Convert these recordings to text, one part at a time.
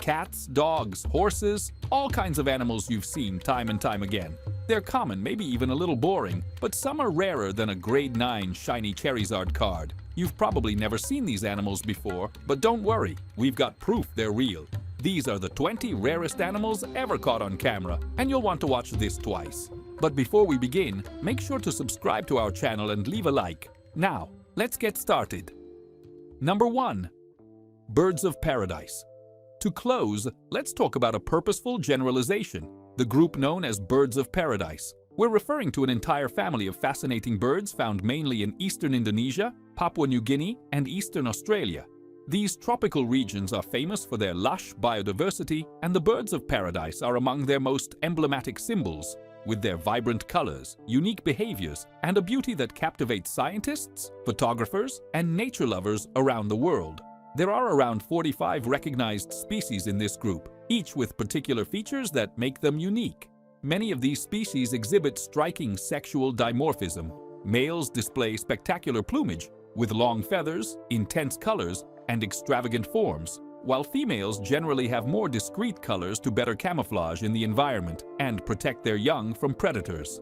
Cats, dogs, horses, all kinds of animals you've seen time and time again. They're common, maybe even a little boring, but some are rarer than a grade 9 shiny Charizard card. You've probably never seen these animals before, but don't worry, we've got proof they're real. These are the 20 rarest animals ever caught on camera, and you'll want to watch this twice. But before we begin, make sure to subscribe to our channel and leave a like. Now, let's get started. Number 1. Birds of Paradise. To close, let's talk about a purposeful generalization, the group known as birds of paradise. We're referring to an entire family of fascinating birds found mainly in eastern Indonesia, Papua New Guinea, and eastern Australia. These tropical regions are famous for their lush biodiversity, and the birds of paradise are among their most emblematic symbols, with their vibrant colors, unique behaviors, and a beauty that captivates scientists, photographers, and nature lovers around the world. There are around 45 recognized species in this group, each with particular features that make them unique. Many of these species exhibit striking sexual dimorphism. Males display spectacular plumage, with long feathers, intense colors, and extravagant forms, while females generally have more discreet colors to better camouflage in the environment and protect their young from predators.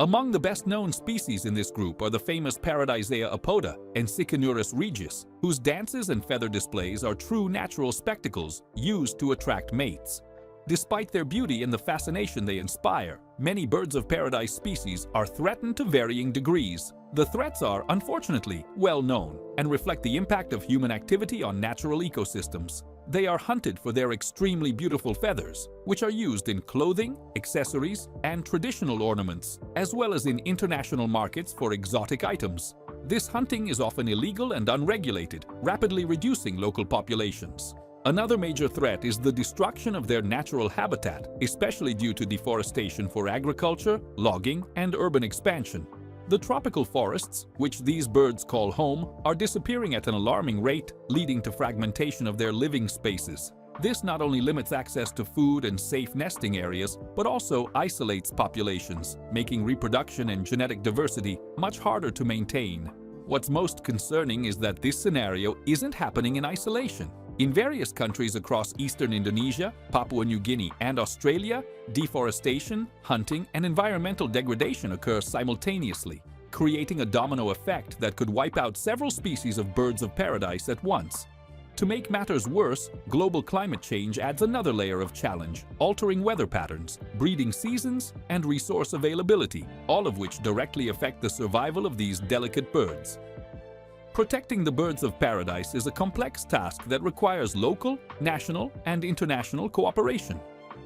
Among the best-known species in this group are the famous Paradisea apoda and Sycamurus regis, whose dances and feather displays are true natural spectacles used to attract mates. Despite their beauty and the fascination they inspire, many birds of paradise species are threatened to varying degrees. The threats are, unfortunately, well known and reflect the impact of human activity on natural ecosystems. They are hunted for their extremely beautiful feathers, which are used in clothing, accessories, and traditional ornaments, as well as in international markets for exotic items. This hunting is often illegal and unregulated, rapidly reducing local populations. Another major threat is the destruction of their natural habitat, especially due to deforestation for agriculture, logging, and urban expansion. The tropical forests, which these birds call home, are disappearing at an alarming rate, leading to fragmentation of their living spaces. This not only limits access to food and safe nesting areas, but also isolates populations, making reproduction and genetic diversity much harder to maintain. What's most concerning is that this scenario isn't happening in isolation. In various countries across eastern Indonesia, Papua New Guinea, and Australia, deforestation, hunting, and environmental degradation occur simultaneously, creating a domino effect that could wipe out several species of birds of paradise at once. To make matters worse, global climate change adds another layer of challenge, altering weather patterns, breeding seasons, and resource availability, all of which directly affect the survival of these delicate birds. Protecting the birds of paradise is a complex task that requires local, national, and international cooperation.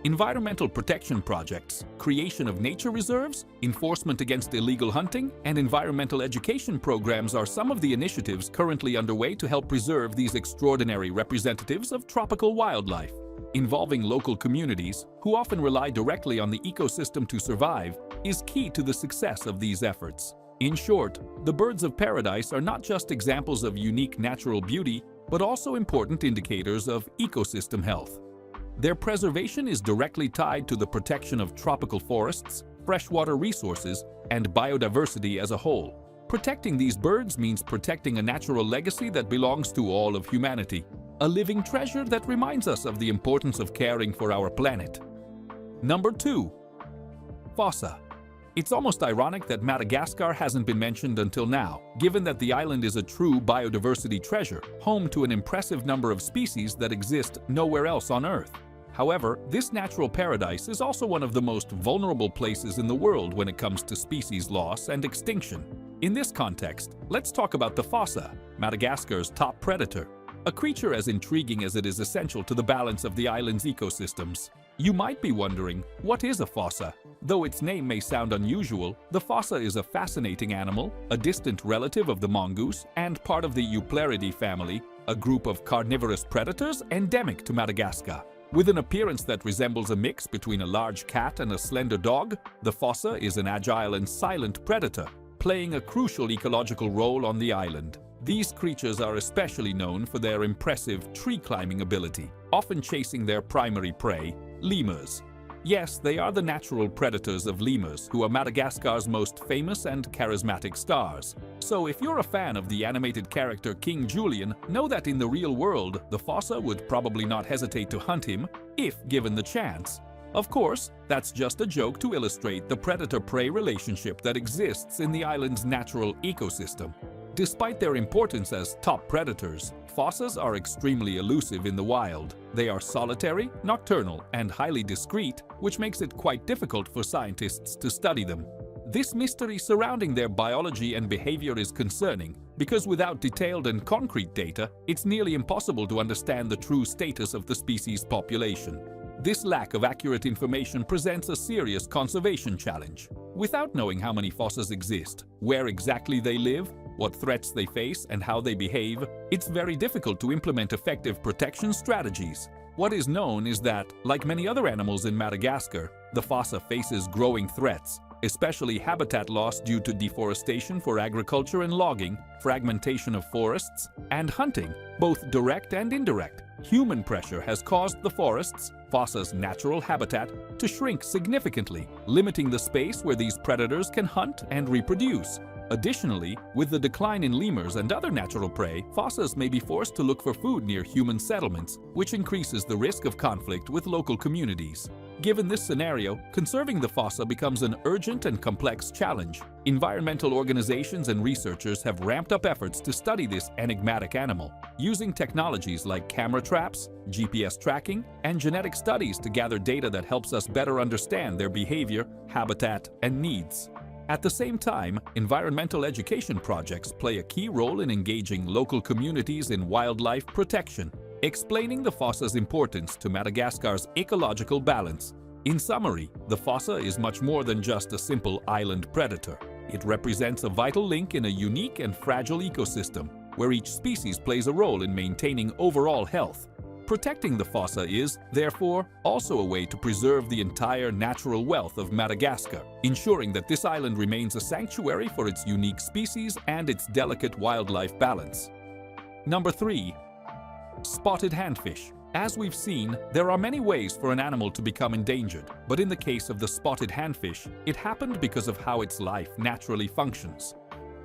Environmental protection projects, creation of nature reserves, enforcement against illegal hunting, and environmental education programs are some of the initiatives currently underway to help preserve these extraordinary representatives of tropical wildlife. Involving local communities, who often rely directly on the ecosystem to survive, is key to the success of these efforts. In short, the birds of paradise are not just examples of unique natural beauty, but also important indicators of ecosystem health. Their preservation is directly tied to the protection of tropical forests, freshwater resources, and biodiversity as a whole. Protecting these birds means protecting a natural legacy that belongs to all of humanity, a living treasure that reminds us of the importance of caring for our planet. Number 2. Fossa. It's almost ironic that Madagascar hasn't been mentioned until now, given that the island is a true biodiversity treasure, home to an impressive number of species that exist nowhere else on Earth. However, this natural paradise is also one of the most vulnerable places in the world when it comes to species loss and extinction. In this context, let's talk about the fossa, Madagascar's top predator, a creature as intriguing as it is essential to the balance of the island's ecosystems. You might be wondering, what is a fossa? Though its name may sound unusual, the fossa is a fascinating animal, a distant relative of the mongoose, and part of the Eupleridae family, a group of carnivorous predators endemic to Madagascar. With an appearance that resembles a mix between a large cat and a slender dog, the fossa is an agile and silent predator, playing a crucial ecological role on the island. These creatures are especially known for their impressive tree-climbing ability, often chasing their primary prey, lemurs. Yes, they are the natural predators of lemurs, who are Madagascar's most famous and charismatic stars. So if you're a fan of the animated character King Julian, know that in the real world, the fossa would probably not hesitate to hunt him if given the chance. Of course, that's just a joke to illustrate the predator-prey relationship that exists in the island's natural ecosystem. Despite their importance as top predators, fossas are extremely elusive in the wild. They are solitary, nocturnal, and highly discreet, which makes it quite difficult for scientists to study them. This mystery surrounding their biology and behavior is concerning, because without detailed and concrete data, it's nearly impossible to understand the true status of the species' population. This lack of accurate information presents a serious conservation challenge. Without knowing how many fossas exist, where exactly they live, what threats they face, and how they behave, it's very difficult to implement effective protection strategies. What is known is that, like many other animals in Madagascar, the fossa faces growing threats, especially habitat loss due to deforestation for agriculture and logging, fragmentation of forests, and hunting, both direct and indirect. Human pressure has caused the forests, fossa's natural habitat, to shrink significantly, limiting the space where these predators can hunt and reproduce. Additionally, with the decline in lemurs and other natural prey, fossas may be forced to look for food near human settlements, which increases the risk of conflict with local communities. Given this scenario, conserving the fossa becomes an urgent and complex challenge. Environmental organizations and researchers have ramped up efforts to study this enigmatic animal, using technologies like camera traps, GPS tracking, and genetic studies to gather data that helps us better understand their behavior, habitat, and needs. At the same time, environmental education projects play a key role in engaging local communities in wildlife protection, explaining the fossa's importance to Madagascar's ecological balance. In summary, the fossa is much more than just a simple island predator. It represents a vital link in a unique and fragile ecosystem, where each species plays a role in maintaining overall health. Protecting the fossa is, therefore, also a way to preserve the entire natural wealth of Madagascar, ensuring that this island remains a sanctuary for its unique species and its delicate wildlife balance. Number 3. Spotted handfish. As we've seen, there are many ways for an animal to become endangered, but in the case of the spotted handfish, it happened because of how its life naturally functions.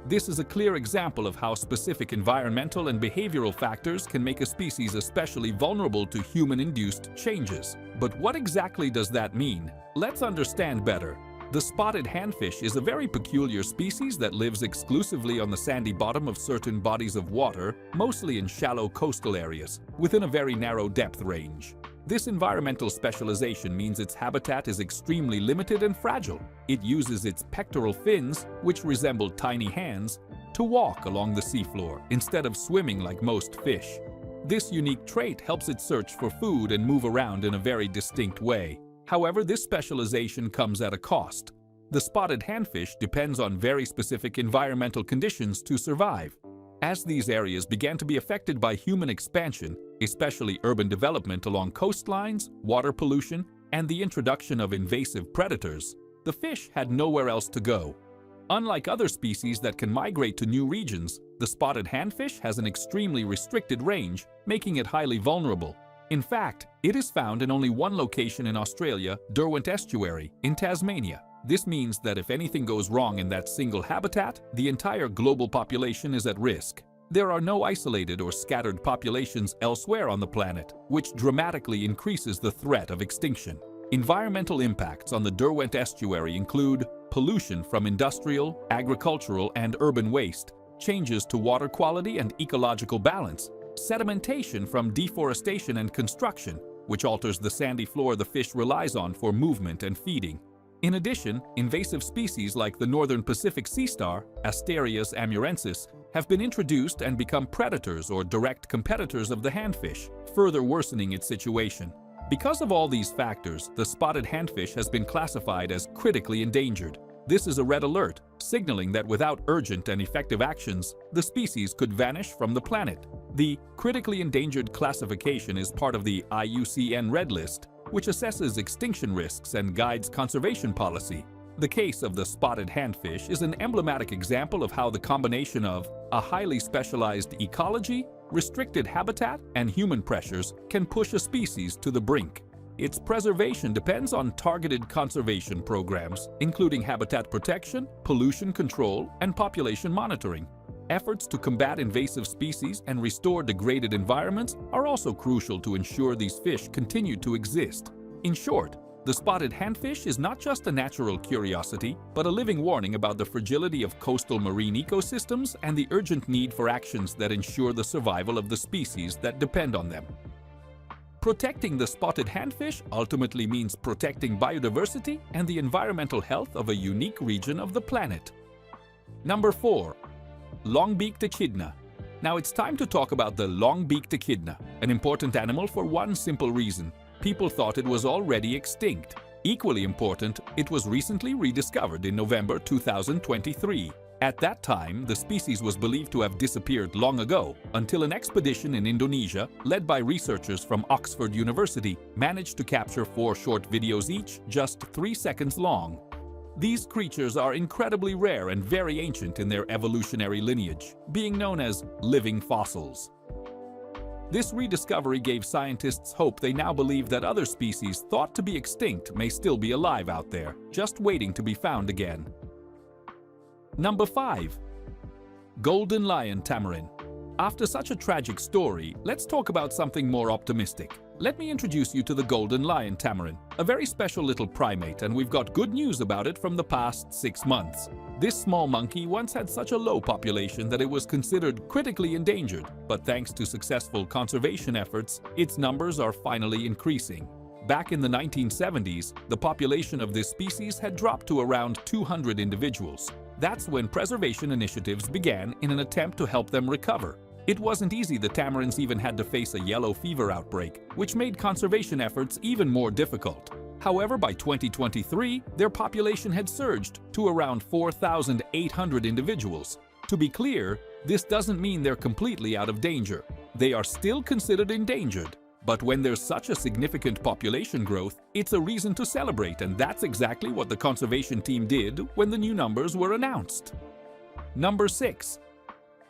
This is a clear example of how specific environmental and behavioral factors can make a species especially vulnerable to human-induced changes. But what exactly does that mean? Let's understand better. The spotted handfish is a very peculiar species that lives exclusively on the sandy bottom of certain bodies of water, mostly in shallow coastal areas, within a very narrow depth range. This environmental specialization means its habitat is extremely limited and fragile. It uses its pectoral fins, which resemble tiny hands, to walk along the seafloor instead of swimming like most fish. This unique trait helps it search for food and move around in a very distinct way. However, this specialization comes at a cost. The spotted handfish depends on very specific environmental conditions to survive. As these areas began to be affected by human expansion, especially urban development along coastlines, water pollution, and the introduction of invasive predators, the fish had nowhere else to go. Unlike other species that can migrate to new regions, the spotted handfish has an extremely restricted range, making it highly vulnerable. In fact, it is found in only one location in Australia, Derwent Estuary, in Tasmania. This means that if anything goes wrong in that single habitat, the entire global population is at risk. There are no isolated or scattered populations elsewhere on the planet, which dramatically increases the threat of extinction. Environmental impacts on the Derwent Estuary include pollution from industrial, agricultural, and urban waste, changes to water quality and ecological balance, sedimentation from deforestation and construction, which alters the sandy floor the fish relies on for movement and feeding. In addition, invasive species like the northern Pacific sea star, Asterias amurensis, have been introduced and become predators or direct competitors of the handfish, further worsening its situation. Because of all these factors, the spotted handfish has been classified as critically endangered. This is a red alert, signaling that without urgent and effective actions, the species could vanish from the planet. The critically endangered classification is part of the IUCN Red List, which assesses extinction risks and guides conservation policy. The case of the spotted handfish is an emblematic example of how the combination of a highly specialized ecology, restricted habitat, and human pressures can push a species to the brink. Its preservation depends on targeted conservation programs, including habitat protection, pollution control, and population monitoring. Efforts to combat invasive species and restore degraded environments are also crucial to ensure these fish continue to exist. In short, the spotted handfish is not just a natural curiosity, but a living warning about the fragility of coastal marine ecosystems and the urgent need for actions that ensure the survival of the species that depend on them. Protecting the spotted handfish ultimately means protecting biodiversity and the environmental health of a unique region of the planet. Number 4. Long-beaked echidna. Now it's time to talk about the long-beaked echidna, an important animal for one simple reason. People thought it was already extinct. Equally important, it was recently rediscovered in November 2023. At that time, the species was believed to have disappeared long ago, until an expedition in Indonesia, led by researchers from Oxford University, managed to capture 4 short videos each, just 3 seconds long. These creatures are incredibly rare and very ancient in their evolutionary lineage, being known as living fossils. This rediscovery gave scientists hope. They now believe that other species thought to be extinct may still be alive out there, just waiting to be found again. Number 5. Golden lion tamarin. After such a tragic story, let's talk about something more optimistic. Let me introduce you to the golden lion tamarin, a very special little primate, and we've got good news about it from the past 6 months. This small monkey once had such a low population that it was considered critically endangered, but thanks to successful conservation efforts, its numbers are finally increasing. Back in the 1970s, the population of this species had dropped to around 200 individuals. That's when preservation initiatives began in an attempt to help them recover. It wasn't easy. The tamarins even had to face a yellow fever outbreak, which made conservation efforts even more difficult. However, by 2023, their population had surged to around 4,800 individuals. To be clear, this doesn't mean they're completely out of danger. They are still considered endangered. But when there's such a significant population growth, it's a reason to celebrate, and that's exactly what the conservation team did when the new numbers were announced. Number 6.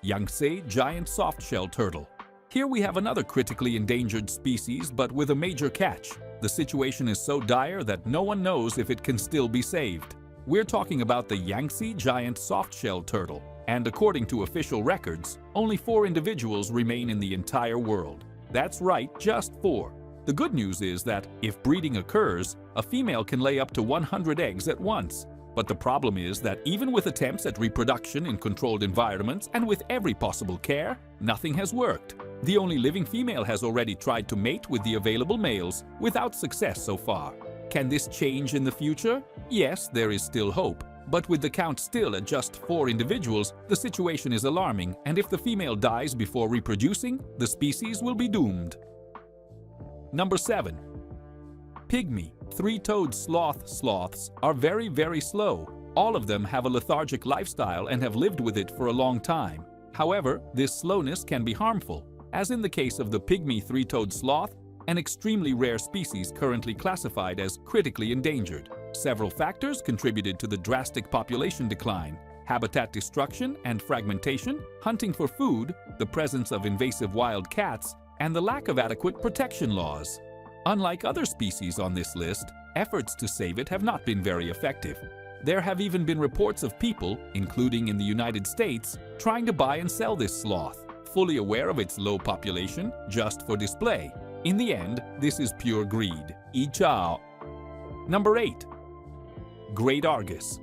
Yangtze giant soft-shell turtle. Here we have another critically endangered species, but with a major catch. The situation is so dire that no one knows if it can still be saved. We're talking about the Yangtze giant soft-shell turtle, and according to official records, only 4 individuals remain in the entire world. That's right, just 4. The good news is that if breeding occurs, a female can lay up to 100 eggs at once. But the problem is that even with attempts at reproduction in controlled environments and with every possible care, nothing has worked. The only living female has already tried to mate with the available males without success so far. Can this change in the future? Yes, there is still hope. But with the count still at just 4 individuals, the situation is alarming, and if the female dies before reproducing, the species will be doomed. Number 7. Pygmy, 3-toed sloths are very, very slow. All of them have a lethargic lifestyle and have lived with it for a long time. However, this slowness can be harmful, as in the case of the pygmy 3-toed sloth, an extremely rare species currently classified as critically endangered. Several factors contributed to the drastic population decline: habitat destruction and fragmentation, hunting for food, the presence of invasive wild cats, and the lack of adequate protection laws. Unlike other species on this list, efforts to save it have not been very effective. There have even been reports of people, including in the United States, trying to buy and sell this sloth, fully aware of its low population, just for display. In the end, this is pure greed. Ichao. Number 8. Great Argus.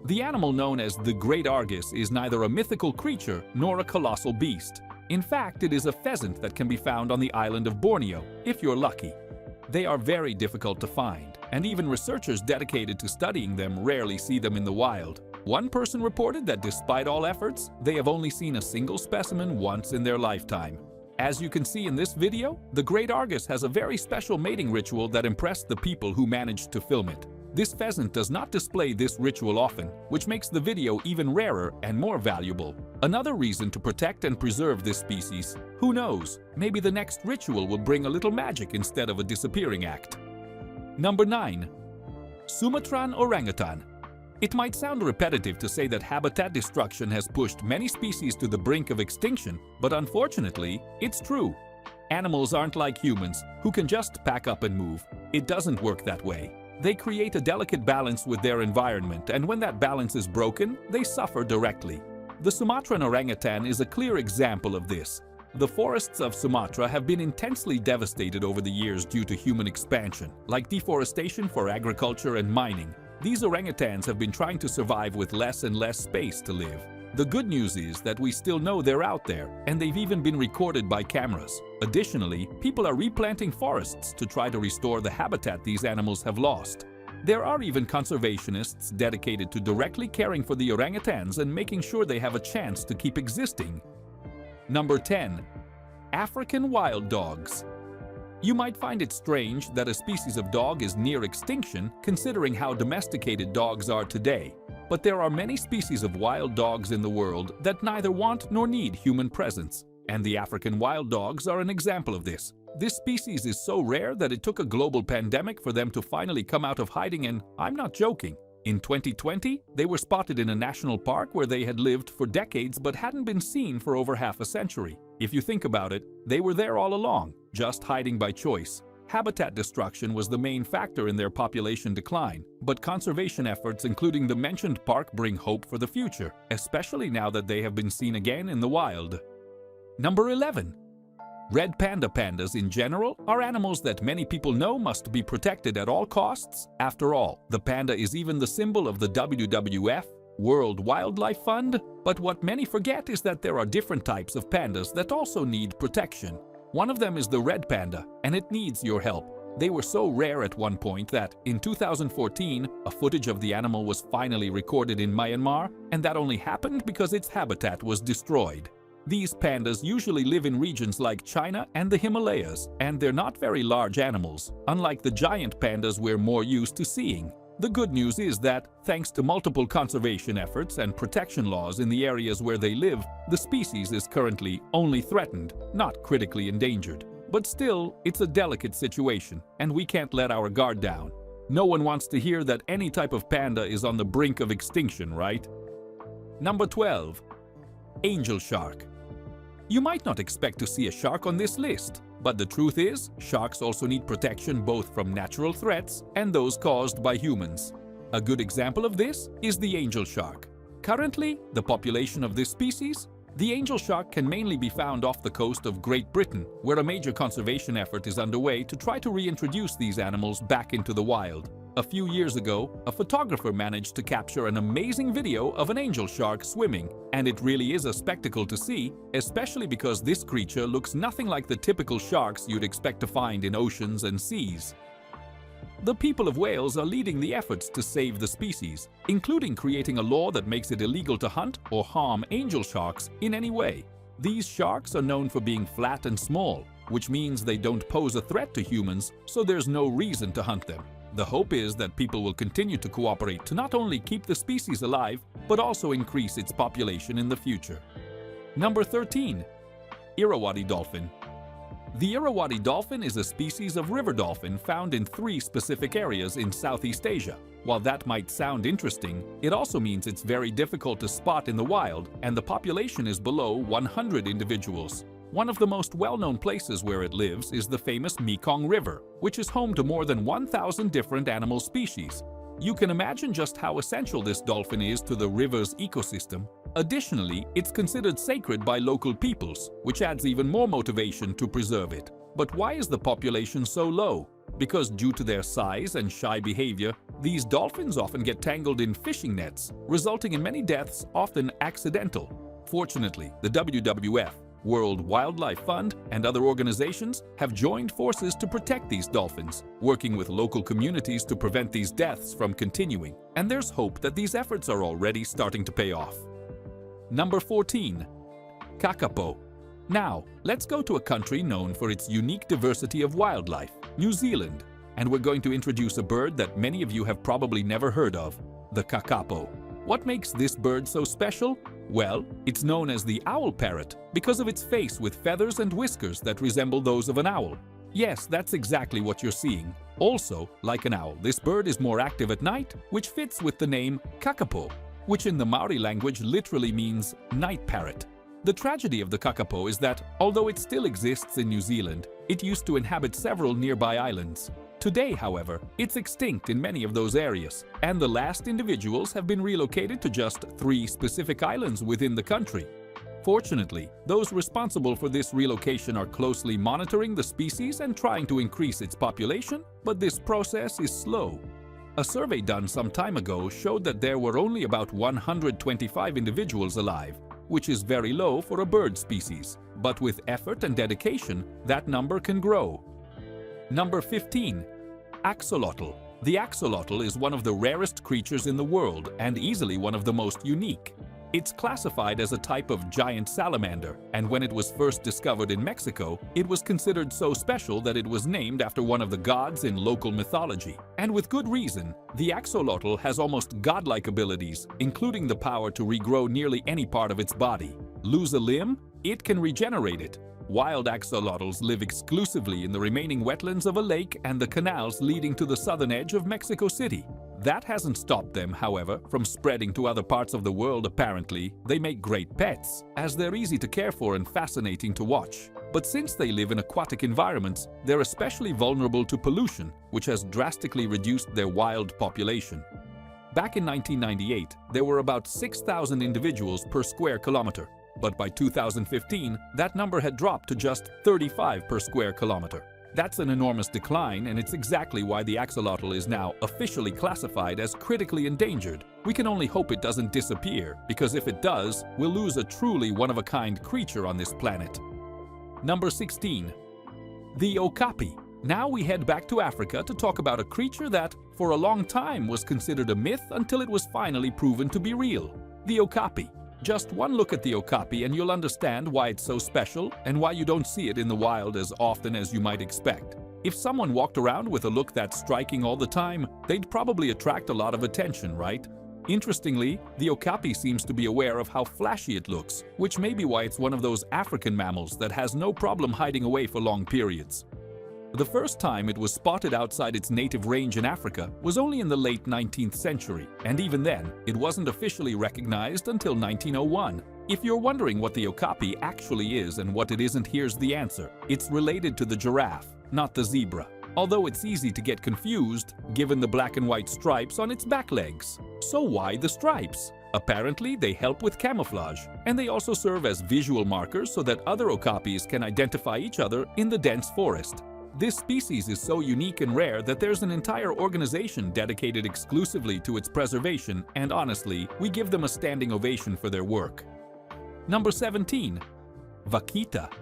The animal known as the Great Argus is neither a mythical creature nor a colossal beast. In fact, it is a pheasant that can be found on the island of Borneo, if you're lucky. They are very difficult to find, and even researchers dedicated to studying them rarely see them in the wild. One person reported that despite all efforts, they have only seen a single specimen once in their lifetime. As you can see in this video, the Great Argus has a very special mating ritual that impressed the people who managed to film it. This pheasant does not display this ritual often, which makes the video even rarer and more valuable. Another reason to protect and preserve this species. Who knows, maybe the next ritual will bring a little magic instead of a disappearing act. Number 9. Sumatran orangutan. It might sound repetitive to say that habitat destruction has pushed many species to the brink of extinction, but unfortunately, it's true. Animals aren't like humans, who can just pack up and move. It doesn't work that way. They create a delicate balance with their environment, and when that balance is broken, they suffer directly. The Sumatran orangutan is a clear example of this. The forests of Sumatra have been intensely devastated over the years due to human expansion, like deforestation for agriculture and mining. These orangutans have been trying to survive with less and less space to live. The good news is that we still know they're out there, and they've even been recorded by cameras. Additionally, people are replanting forests to try to restore the habitat these animals have lost. There are even conservationists dedicated to directly caring for the orangutans and making sure they have a chance to keep existing. Number 10. African wild dogs. You might find it strange that a species of dog is near extinction, considering how domesticated dogs are today. But there are many species of wild dogs in the world that neither want nor need human presence, and the African wild dogs are an example of this. This species is so rare that it took a global pandemic for them to finally come out of hiding, and I'm not joking. In 2020, they were spotted in a national park where they had lived for decades but hadn't been seen for over half a century. If you think about it, they were there all along, just hiding by choice. Habitat destruction was the main factor in their population decline, but conservation efforts including the mentioned park bring hope for the future, especially now that they have been seen again in the wild. Number 11. Red panda pandas in general are animals that many people know must be protected at all costs. After all, the panda is even the symbol of the WWF, World Wildlife Fund, but what many forget is that there are different types of pandas that also need protection. One of them is the red panda, and it needs your help. They were so rare at one point that, in 2014, a footage of the animal was finally recorded in Myanmar, and that only happened because its habitat was destroyed. These pandas usually live in regions like China and the Himalayas, and they're not very large animals, unlike the giant pandas we're more used to seeing. The good news is that, thanks to multiple conservation efforts and protection laws in the areas where they live, the species is currently only threatened, not critically endangered. But still, it's a delicate situation, and we can't let our guard down. No one wants to hear that any type of panda is on the brink of extinction, right? Number 12. Angel shark. You might not expect to see a shark on this list, but the truth is, sharks also need protection both from natural threats and those caused by humans. A good example of this is the angel shark. Currently, the population of this species, the angel shark, can mainly be found off the coast of Great Britain, where a major conservation effort is underway to try to reintroduce these animals back into the wild. A few years ago, a photographer managed to capture an amazing video of an angel shark swimming, and it really is a spectacle to see, especially because this creature looks nothing like the typical sharks you'd expect to find in oceans and seas. The people of Wales are leading the efforts to save the species, including creating a law that makes it illegal to hunt or harm angel sharks in any way. These sharks are known for being flat and small, which means they don't pose a threat to humans, so there's no reason to hunt them. The hope is that people will continue to cooperate to not only keep the species alive, but also increase its population in the future. Number 13. Irrawaddy dolphin. The Irrawaddy dolphin is a species of river dolphin found in 3 specific areas in Southeast Asia. While that might sound interesting, it also means it's very difficult to spot in the wild, and the population is below 100 individuals. One of the most well-known places where it lives is the famous Mekong River, which is home to more than 1,000 different animal species. You can imagine just how essential this dolphin is to the river's ecosystem. Additionally, it's considered sacred by local peoples, which adds even more motivation to preserve it. But why is the population so low? Because due to their size and shy behavior, these dolphins often get tangled in fishing nets, resulting in many deaths, often accidental. Fortunately, the WWF, World Wildlife Fund, and other organizations have joined forces to protect these dolphins, working with local communities to prevent these deaths from continuing. And there's hope that these efforts are already starting to pay off. Number 14. Kakapo. Now, let's go to a country known for its unique diversity of wildlife, New Zealand. And we're going to introduce a bird that many of you have probably never heard of, the kakapo. What makes this bird so special? Well, it's known as the owl parrot because of its face with feathers and whiskers that resemble those of an owl. Yes, that's exactly what you're seeing. Also, like an owl, this bird is more active at night, which fits with the name kakapo, which in the Maori language literally means night parrot. The tragedy of the kakapo is that, although it still exists in New Zealand, it used to inhabit several nearby islands. Today, however, it's extinct in many of those areas, and the last individuals have been relocated to just 3 specific islands within the country. Fortunately, those responsible for this relocation are closely monitoring the species and trying to increase its population, but this process is slow. A survey done some time ago showed that there were only about 125 individuals alive, which is very low for a bird species, but with effort and dedication, that number can grow. Number 15. Axolotl. The axolotl is one of the rarest creatures in the world and easily one of the most unique. It's classified as a type of giant salamander, and when it was first discovered in Mexico, it was considered so special that it was named after one of the gods in local mythology. And with good reason. The axolotl has almost godlike abilities, including the power to regrow nearly any part of its body. Lose a limb? It can regenerate it. Wild axolotls live exclusively in the remaining wetlands of a lake and the canals leading to the southern edge of Mexico City. That hasn't stopped them, however, from spreading to other parts of the world. Apparently, they make great pets, as they're easy to care for and fascinating to watch. But since they live in aquatic environments, they're especially vulnerable to pollution, which has drastically reduced their wild population. Back in 1998, there were about 6,000 individuals per square kilometer. But by 2015, that number had dropped to just 35 per square kilometer. That's an enormous decline, and it's exactly why the axolotl is now officially classified as critically endangered. We can only hope it doesn't disappear, because if it does, we'll lose a truly one-of-a-kind creature on this planet. Number 16. The okapi. Now we head back to Africa to talk about a creature that, for a long time, was considered a myth until it was finally proven to be real. The okapi. Just one look at the okapi and you'll understand why it's so special and why you don't see it in the wild as often as you might expect. If someone walked around with a look that striking all the time, they'd probably attract a lot of attention, right? Interestingly, the okapi seems to be aware of how flashy it looks, which may be why it's one of those African mammals that has no problem hiding away for long periods. The first time it was spotted outside its native range in Africa was only in the late 19th century, and even then, it wasn't officially recognized until 1901. If you're wondering what the okapi actually is and what it isn't, here's the answer. It's related to the giraffe, not the zebra. Although it's easy to get confused, given the black and white stripes on its back legs. So why the stripes? Apparently, they help with camouflage, and they also serve as visual markers so that other okapis can identify each other in the dense forest. This species is so unique and rare that there's an entire organization dedicated exclusively to its preservation, and honestly, we give them a standing ovation for their work. Number 17. Vaquita.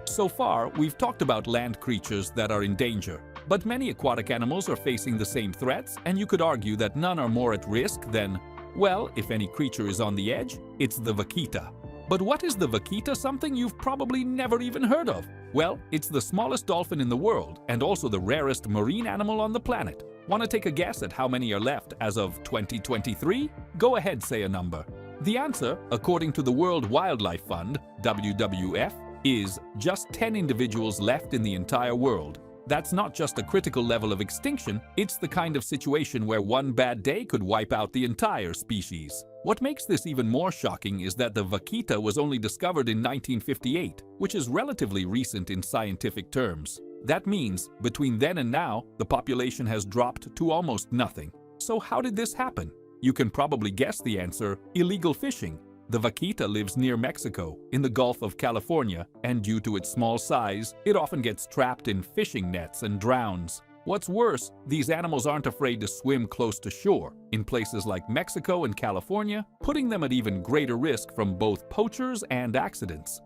So far, we've talked about land creatures that are in danger, but many aquatic animals are facing the same threats, and you could argue that none are more at risk than, well, if any creature is on the edge, it's the vaquita. But what is the vaquita? Something you've probably never even heard of. Well, it's the smallest dolphin in the world and also the rarest marine animal on the planet. Want to take a guess at how many are left as of 2023? Go ahead, say a number. The answer, according to the World Wildlife Fund, WWF, is just 10 individuals left in the entire world. That's not just a critical level of extinction, it's the kind of situation where one bad day could wipe out the entire species. What makes this even more shocking is that the vaquita was only discovered in 1958, which is relatively recent in scientific terms. That means, between then and now, the population has dropped to almost nothing. So how did this happen? You can probably guess the answer: illegal fishing. The vaquita lives near Mexico, in the Gulf of California, and due to its small size, it often gets trapped in fishing nets and drowns. What's worse, these animals aren't afraid to swim close to shore, in places like Mexico and California, putting them at even greater risk from both poachers and accidents.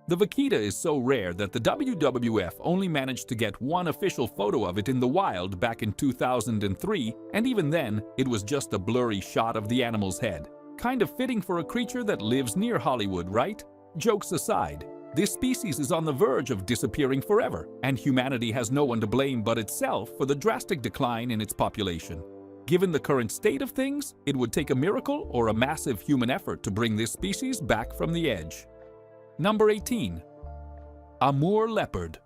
The vaquita is so rare that the WWF only managed to get one official photo of it in the wild back in 2003, and even then, it was just a blurry shot of the animal's head. Kind of fitting for a creature that lives near Hollywood, right? Jokes aside, this species is on the verge of disappearing forever, and humanity has no one to blame but itself for the drastic decline in its population. Given the current state of things, it would take a miracle or a massive human effort to bring this species back from the edge. Number 18. Amur leopard.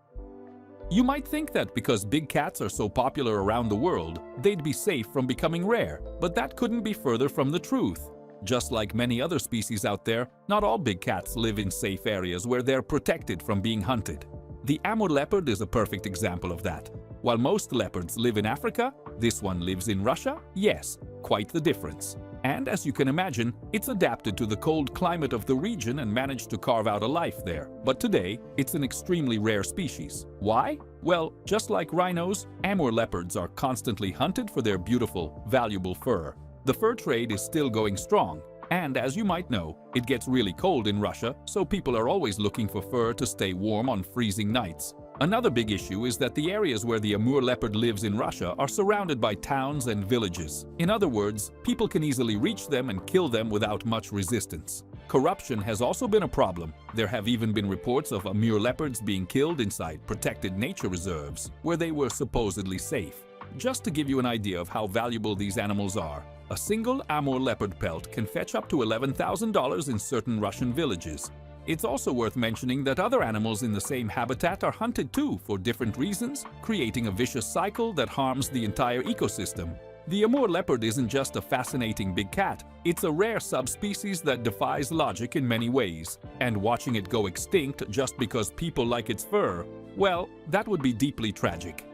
You might think that because big cats are so popular around the world, they'd be safe from becoming rare, but that couldn't be further from the truth. Just like many other species out there, not all big cats live in safe areas where they're protected from being hunted. The Amur leopard is a perfect example of that. While most leopards live in Africa, this one lives in Russia? Yes, quite the difference. And as you can imagine, it's adapted to the cold climate of the region and managed to carve out a life there. But today, it's an extremely rare species. Why? Well, just like rhinos, Amur leopards are constantly hunted for their beautiful, valuable fur. The fur trade is still going strong. And as you might know, it gets really cold in Russia, so people are always looking for fur to stay warm on freezing nights. Another big issue is that the areas where the Amur leopard lives in Russia are surrounded by towns and villages. In other words, people can easily reach them and kill them without much resistance. Corruption has also been a problem. There have even been reports of Amur leopards being killed inside protected nature reserves, where they were supposedly safe. Just to give you an idea of how valuable these animals are, a single Amur leopard pelt can fetch up to $11,000 in certain Russian villages. It's also worth mentioning that other animals in the same habitat are hunted too for different reasons, creating a vicious cycle that harms the entire ecosystem. The Amur leopard isn't just a fascinating big cat, it's a rare subspecies that defies logic in many ways. And watching it go extinct just because people like its fur, well, that would be deeply tragic.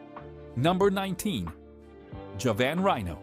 Number 19. Javan rhino.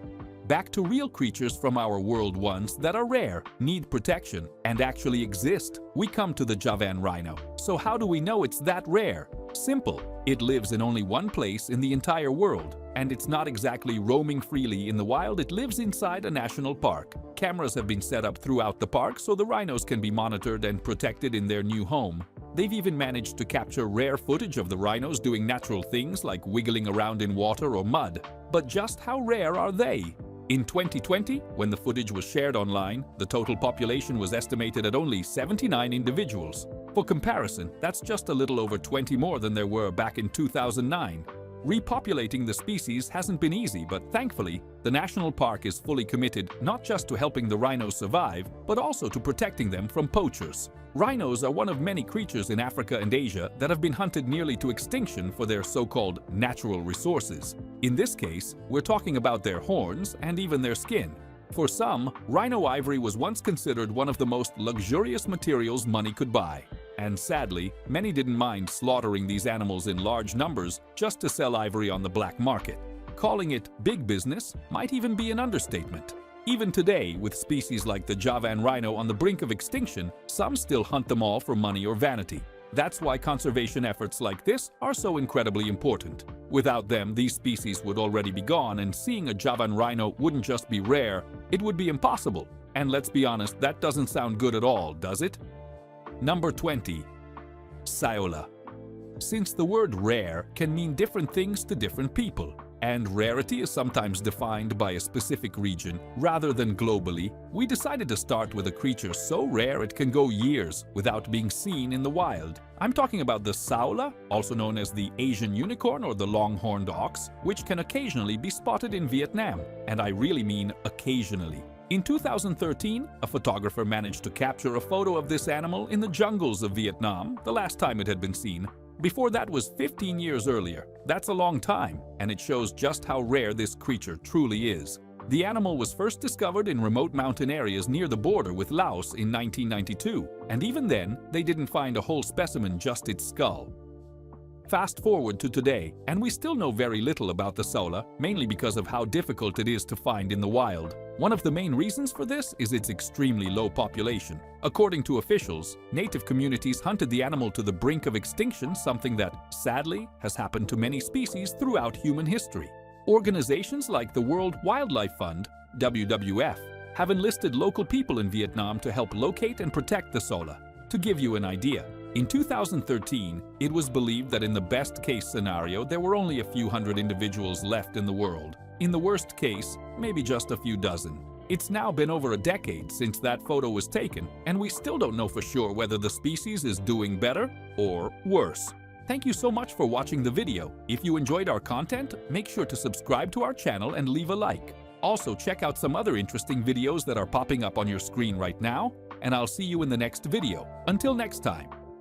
Back to real creatures from our world, ones that are rare, need protection, and actually exist. We come to the Javan rhino. So how do we know it's that rare? Simple. It lives in only one place in the entire world, and it's not exactly roaming freely in the wild. It lives inside a national park. Cameras have been set up throughout the park so the rhinos can be monitored and protected in their new home. They've even managed to capture rare footage of the rhinos doing natural things like wiggling around in water or mud. But just how rare are they? In 2020, when the footage was shared online, the total population was estimated at only 79 individuals. For comparison, that's just a little over 20 more than there were back in 2009. Repopulating the species hasn't been easy, but thankfully, the national park is fully committed not just to helping the rhinos survive, but also to protecting them from poachers. Rhinos are one of many creatures in Africa and Asia that have been hunted nearly to extinction for their so-called natural resources. In this case, we're talking about their horns and even their skin. For some, rhino ivory was once considered one of the most luxurious materials money could buy. And sadly, many didn't mind slaughtering these animals in large numbers just to sell ivory on the black market. Calling it big business might even be an understatement. Even today, with species like the Javan rhino on the brink of extinction, some still hunt them all for money or vanity. That's why conservation efforts like this are so incredibly important. Without them, these species would already be gone, and seeing a Javan rhino wouldn't just be rare, it would be impossible. And let's be honest, that doesn't sound good at all, does it? Number 20. Saola. Since the word rare can mean different things to different people, and rarity is sometimes defined by a specific region rather than globally, we decided to start with a creature so rare it can go years without being seen in the wild. I'm talking about the saola, also known as the Asian unicorn or the long-horned ox, which can occasionally be spotted in Vietnam, and I really mean occasionally. In 2013, a photographer managed to capture a photo of this animal in the jungles of Vietnam, the last time it had been seen. Before that was 15 years earlier. That's a long time, and it shows just how rare this creature truly is. The animal was first discovered in remote mountain areas near the border with Laos in 1992, and even then, they didn't find a whole specimen, just its skull. Fast forward to today, and we still know very little about the saola, mainly because of how difficult it is to find in the wild. One of the main reasons for this is its extremely low population. According to officials, native communities hunted the animal to the brink of extinction, something that, sadly, has happened to many species throughout human history. Organizations like the World Wildlife Fund, WWF, have enlisted local people in Vietnam to help locate and protect the saola. To give you an idea, in 2013, it was believed that in the best-case scenario, there were only a few hundred individuals left in the world. In the worst case, maybe just a few dozen. It's now been over a decade since that photo was taken, and we still don't know for sure whether the species is doing better or worse. Thank you so much for watching the video. If you enjoyed our content, make sure to subscribe to our channel and leave a like. Also, check out some other interesting videos that are popping up on your screen right now, and I'll see you in the next video. Until next time.